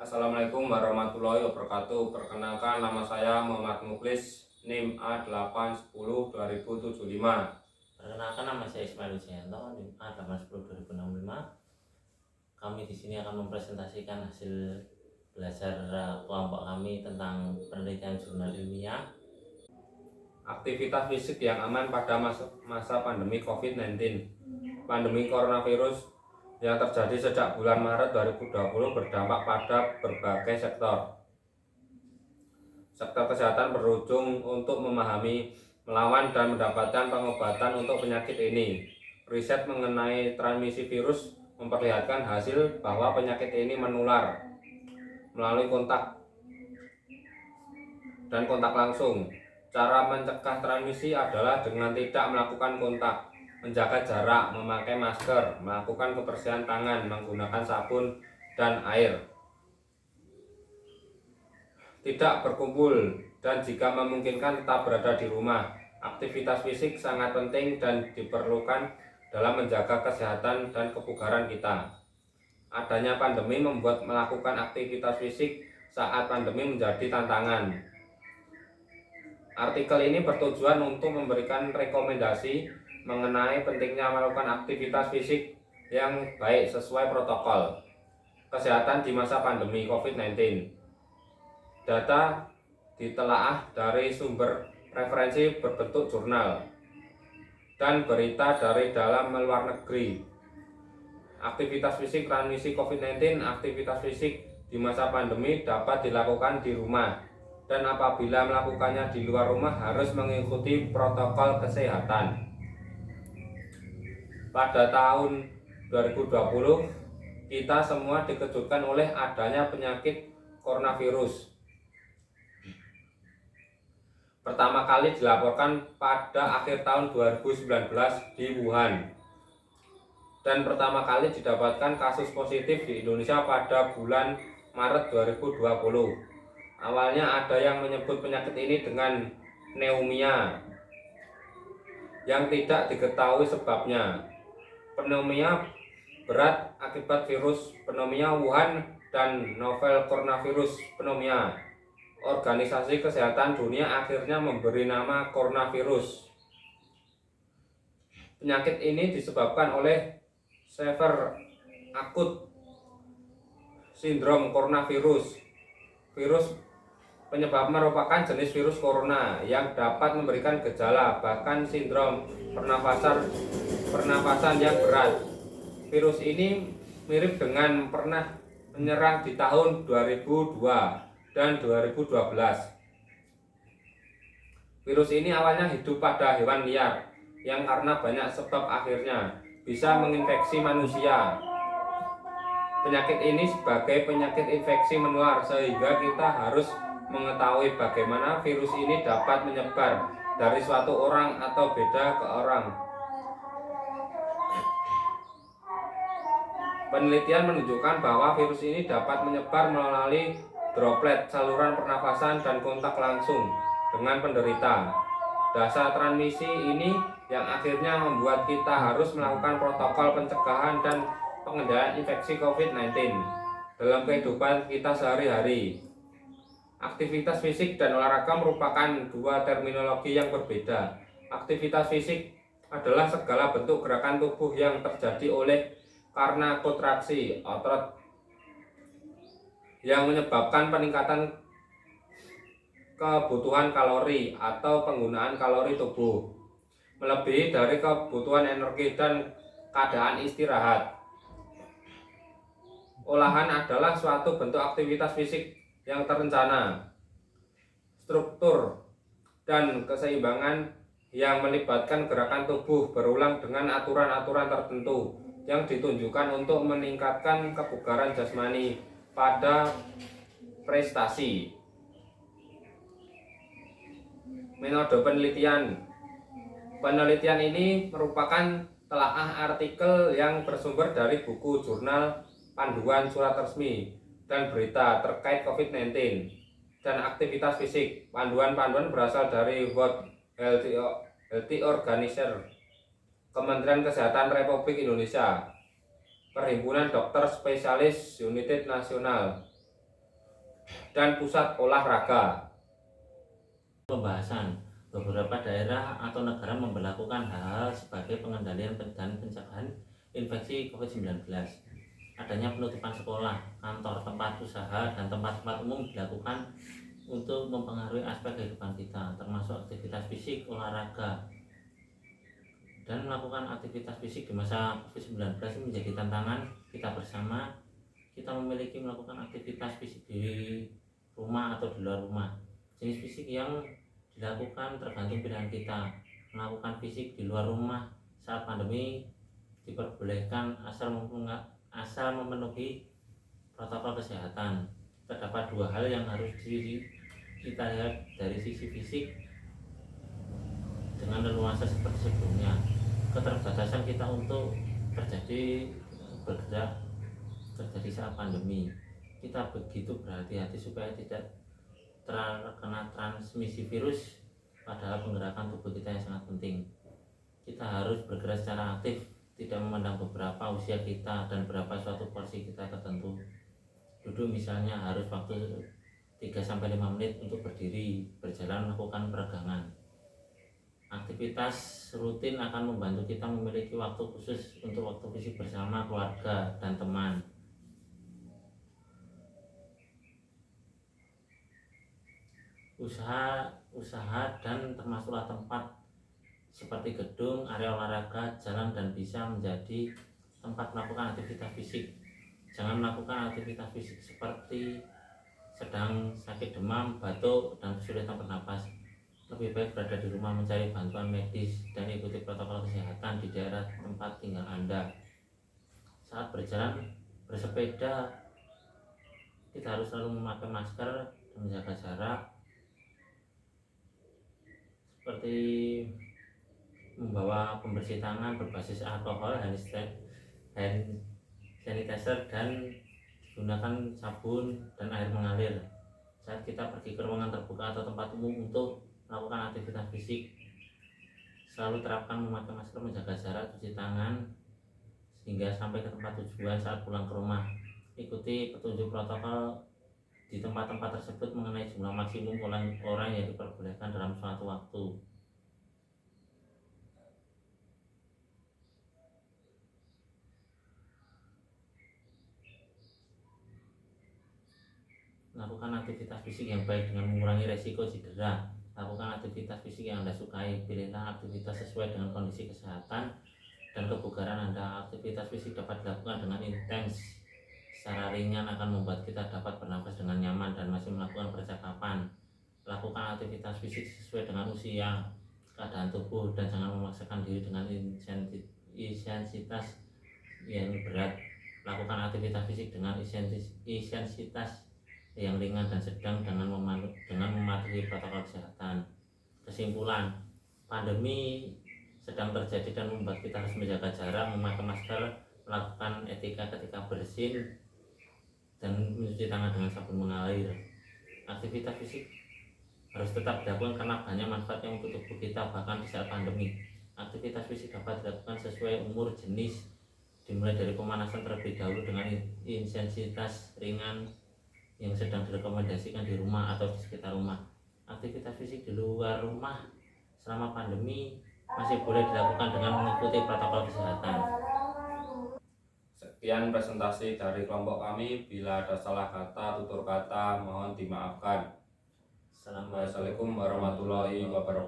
Assalamualaikum warahmatullahi wabarakatuh. Perkenalkan, nama saya Muhammad Muklis, NIM A810-2075. Perkenalkan, nama saya Ismail Wijayanto, NIM A810-2065. Kami di sini akan mempresentasikan hasil belajar kelompok kami tentang penelitian jurnal ilmiah. Aktivitas fisik yang aman pada masa pandemi COVID-19. Pandemi coronavirus yang terjadi sejak bulan Maret 2020 berdampak pada berbagai sektor. Sektor kesehatan berujung untuk memahami, melawan, dan mendapatkan pengobatan untuk penyakit ini. Riset mengenai transmisi virus memperlihatkan hasil bahwa penyakit ini menular melalui kontak dan kontak langsung. Cara mencegah transmisi adalah dengan tidak melakukan kontak, menjaga jarak, memakai masker, melakukan kebersihan tangan, menggunakan sabun dan air, tidak berkumpul, dan jika memungkinkan tetap berada di rumah. Aktivitas fisik sangat penting dan diperlukan dalam menjaga kesehatan dan kebugaran kita. Adanya pandemi membuat melakukan aktivitas fisik saat pandemi menjadi tantangan. Artikel ini bertujuan untuk memberikan rekomendasi mengenai pentingnya melakukan aktivitas fisik yang baik sesuai protokol kesehatan di masa pandemi COVID-19. Data ditelaah dari sumber referensi berbentuk jurnal dan berita dari dalam dan luar negeri. Aktivitas fisik transmisi COVID-19. Aktivitas fisik di masa pandemi dapat dilakukan di rumah, dan apabila melakukannya di luar rumah harus mengikuti protokol kesehatan. Pada tahun 2020, kita semua dikejutkan oleh adanya penyakit coronavirus. Pertama kali dilaporkan pada akhir tahun 2019 di Wuhan, dan pertama kali didapatkan kasus positif di Indonesia pada bulan Maret 2020. Awalnya ada yang menyebut penyakit ini dengan pneumonia yang tidak diketahui sebabnya. Pneumonia berat akibat virus pneumonia Wuhan dan novel coronavirus pneumonia. Organisasi Kesehatan Dunia akhirnya memberi nama coronavirus. Penyakit ini disebabkan oleh severe acute syndrome coronavirus. Virus penyebab merupakan jenis virus corona yang dapat memberikan gejala bahkan sindrom pernafasan yang berat. Virus ini mirip dengan pernah menyerang di tahun 2002 dan 2012. Virus ini awalnya hidup pada hewan liar yang karena banyak sebab akhirnya bisa menginfeksi manusia. Penyakit ini sebagai penyakit infeksi menular, sehingga kita harus mengetahui bagaimana virus ini dapat menyebar dari suatu orang atau beda ke orang. Penelitian menunjukkan bahwa virus ini dapat menyebar melalui droplet, saluran pernafasan, dan kontak langsung dengan penderita. Dasar transmisi ini yang akhirnya membuat kita harus melakukan protokol pencegahan dan pengendalian infeksi COVID-19 dalam kehidupan kita sehari-hari. Aktivitas fisik dan olahraga merupakan dua terminologi yang berbeda. Aktivitas fisik adalah segala bentuk gerakan tubuh yang terjadi karena kontraksi otot yang menyebabkan peningkatan kebutuhan kalori atau penggunaan kalori tubuh melebihi dari kebutuhan energi dan keadaan istirahat. Olahan adalah suatu bentuk aktivitas fisik yang terencana, struktur, dan keseimbangan yang melibatkan gerakan tubuh berulang dengan aturan-aturan tertentu yang ditunjukkan untuk meningkatkan kebugaran jasmani pada prestasi. Metode penelitian. Penelitian ini merupakan telaah artikel yang bersumber dari buku, jurnal, panduan, surat resmi, dan berita terkait COVID-19 dan aktivitas fisik. Panduan-panduan berasal dari World Health Organization, Kementerian Kesehatan Republik Indonesia, Perhimpunan Dokter Spesialis United Nasional, dan pusat olahraga. Pembahasan beberapa daerah atau negara memberlakukan hal-hal sebagai pengendalian dan pencegahan infeksi COVID-19. Adanya penutupan sekolah, kantor, tempat usaha, dan tempat-tempat umum dilakukan untuk mempengaruhi aspek kehidupan kita, termasuk aktivitas fisik, olahraga. Dan melakukan aktivitas fisik di masa COVID-19 menjadi tantangan kita bersama. Kita memiliki melakukan aktivitas fisik di rumah atau di luar rumah. Jenis fisik yang dilakukan tergantung pilihan kita. Melakukan fisik di luar rumah saat pandemi diperbolehkan asal memenuhi protokol kesehatan. Terdapat dua hal yang harus kita lihat dari sisi fisik dengan leluasa seperti sebelumnya. Keterbatasan kita untuk bergerak terjadi saat pandemi. Kita begitu berhati-hati supaya tidak terkena transmisi virus, padahal penggerakan tubuh kita yang sangat penting. Kita harus bergerak secara aktif, tidak memandang beberapa usia kita dan berapa suatu porsi kita tertentu. Duduk misalnya harus waktu 3-5 menit untuk berdiri, berjalan, melakukan peregangan. Aktivitas rutin akan membantu kita memiliki waktu khusus untuk waktu fisik bersama keluarga dan teman. Usaha dan termasuklah tempat seperti gedung, area olahraga, jalan dan bisa menjadi tempat melakukan aktivitas fisik. Jangan melakukan aktivitas fisik seperti sedang sakit demam, batuk, dan kesulitan bernapas. Lebih baik berada di rumah mencari bantuan medis dan ikuti protokol kesehatan di daerah tempat tinggal Anda. Saat berjalan, bersepeda, kita harus selalu memakai masker dan menjaga jarak, seperti membawa pembersih tangan berbasis alkohol, hand sanitizer, dan gunakan sabun dan air mengalir. Saat kita pergi ke ruangan terbuka atau tempat umum untuk melakukan aktivitas fisik, selalu terapkan memakai masker, menjaga jarak, cuci tangan hingga sampai ke tempat tujuan. Saat pulang ke rumah, ikuti petunjuk protokol di tempat-tempat tersebut mengenai jumlah maksimum orang yang diperbolehkan dalam suatu waktu. Lakukan aktivitas fisik yang baik dengan mengurangi resiko cedera. Lakukan aktivitas fisik yang Anda sukai. Pilihlah aktivitas sesuai dengan kondisi kesehatan dan kebugaran Anda. Aktivitas fisik dapat dilakukan dengan intens. Secara ringan akan membuat kita dapat bernafas dengan nyaman dan masih melakukan percakapan. Lakukan aktivitas fisik sesuai dengan usia, keadaan tubuh, dan jangan memaksakan diri dengan intensitas yang berat. Lakukan aktivitas fisik dengan intensitas yang ringan dan sedang dengan mematuhi protokol kesehatan. Kesimpulan, pandemi sedang terjadi dan membuat kita harus menjaga jarak, memakai masker, melakukan etika ketika bersin, dan mencuci tangan dengan sabun mengalir. Aktivitas fisik harus tetap dilakukan karena banyak manfaatnya untuk tubuh kita bahkan di saat pandemi. Aktivitas fisik dapat dilakukan sesuai umur, jenis, dimulai dari pemanasan terlebih dahulu dengan intensitas ringan yang sedang direkomendasikan di rumah atau di sekitar rumah. Aktivitas fisik di luar rumah selama pandemi masih boleh dilakukan dengan mengikuti protokol kesehatan. Sekian presentasi dari kelompok kami. Bila ada salah kata, tutur kata, mohon dimaafkan. Assalamualaikum warahmatullahi wabarakatuh.